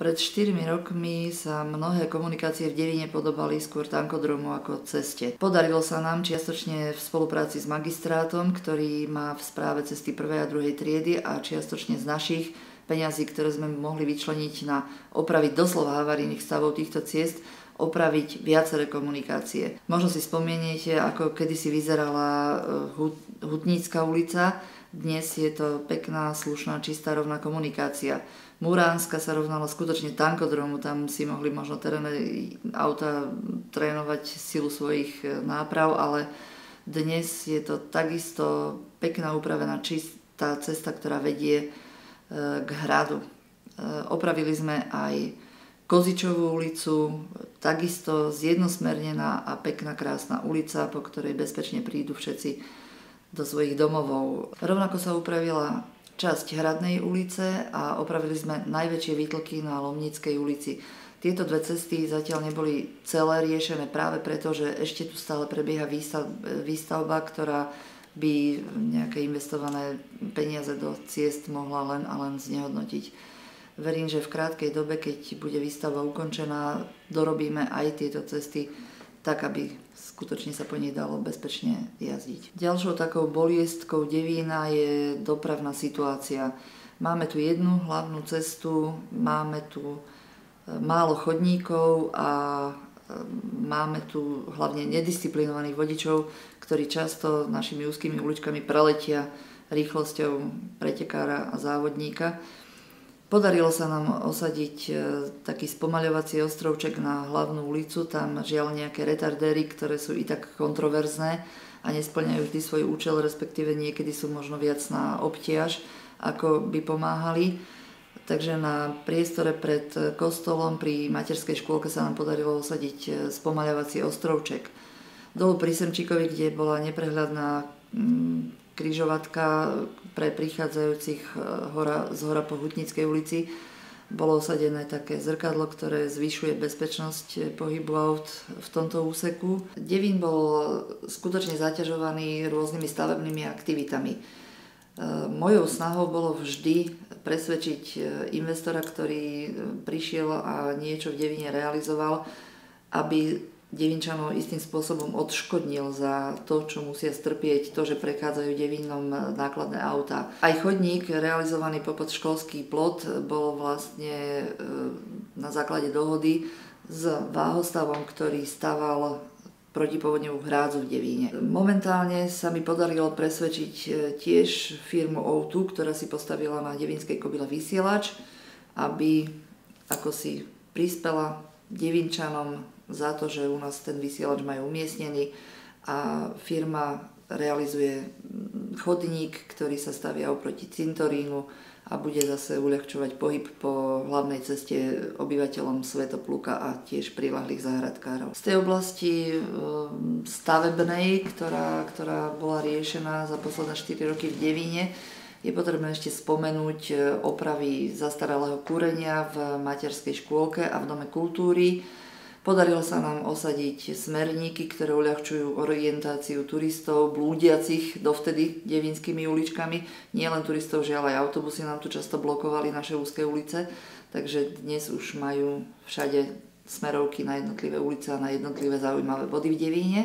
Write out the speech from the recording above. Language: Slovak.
Pred 4 rokmi sa mnohé komunikácie v Devíne podobali skôr tankodromu ako ceste. Podarilo sa nám čiastočne v spolupráci s magistrátom, ktorý má v správe cesty 1. a 2. triedy, a čiastočne z našich peňazí, ktoré sme mohli vyčleniť na opravy doslova havarijných stavov týchto ciest, opraviť viaceré komunikácie. Možno si spomeniete, ako kedysi vyzerala Hutnícka ulica. Dnes je to pekná, slušná, čistá, rovná komunikácia. Muránska sa rovnala skutočne tankodromu, tam si mohli možno terénne auta trénovať silu svojich náprav, ale dnes je to takisto pekná, upravená, čistá cesta, ktorá vedie k hradu. Opravili sme aj Kozičovú ulicu, takisto zjednosmernená a pekná, krásna ulica, po ktorej bezpečne prídu všetci do svojich domovov. Rovnako sa upravila časť Hradnej ulice a opravili sme najväčšie výtlky na Lomníckej ulici. Tieto dve cesty zatiaľ neboli celé riešené práve preto, že ešte tu stále prebieha výstavba, ktorá by nejaké investované peniaze do ciest mohla len a len znehodnotiť. Verím, že v krátkej dobe, keď bude výstavba ukončená, dorobíme aj tieto cesty tak, aby skutočne sa po nich dalo bezpečne jazdiť. Ďalšou takou boliestkou Devína je dopravná situácia. Máme tu jednu hlavnú cestu, máme tu málo chodníkov a máme tu hlavne nedisciplinovaných vodičov, ktorí často našimi úzkými uličkami preletia rýchlosťou pretekára a závodníka. Podarilo sa nám osadiť taký spomaľovací ostrovček na hlavnú ulicu, tam žiaľ nejaké retardéry, ktoré sú i tak kontroverzné a nesplňajú vždy svoj účel, respektíve niekedy sú možno viac na obtiaž, ako by pomáhali. Takže na priestore pred kostolom pri materskej škôlke sa nám podarilo osadiť spomaľovací ostrovček. Dolu pri Semčíkovi, kde bola neprehľadná križovatka pre prichádzajúcich z hora po Hutníckej ulici, bolo osadené také zrkadlo, ktoré zvyšuje bezpečnosť pohybu aut v tomto úseku. Devín bol skutočne zaťažovaný rôznymi stavebnými aktivitami. Mojou snahou bolo vždy presvedčiť investora, ktorý prišiel a niečo v Devíne realizoval, aby Devinčanov istým spôsobom odškodnil za to, čo musia strpieť, to, že prechádzajú Devínom nákladné autá. Aj chodník realizovaný popod školský plot bol vlastne na základe dohody s Váhostavom, ktorý staval protipovodňovú hrádzu v Devíne. Momentálne sa mi podarilo presvedčiť tiež firmu O2, ktorá si postavila na devínskej kobyle vysielač, aby ako si prispela Devinčanom za to, že u nás ten vysielač majú umiestnený, a firma realizuje chodník, ktorý sa stavia oproti cintorínu a bude zase uľahčovať pohyb po hlavnej ceste obyvateľom Svätopluka a tiež priľahlých záhradkárov. Z tej oblasti stavebnej, ktorá bola riešená za posledné 4 roky v Devíne, je potrebné ešte spomenúť opravy zastaralého kúrenia v materskej škôlke a v Dome kultúry. Podarilo sa nám osadiť smerníky, ktoré uľahčujú orientáciu turistov blúdiacich dovtedy devínskymi uličkami. Nie len turistov, žiaľ aj autobusy nám tu často blokovali naše úzke ulice, takže dnes už majú všade smerovky na jednotlivé ulice a na jednotlivé zaujímavé body v Devíne.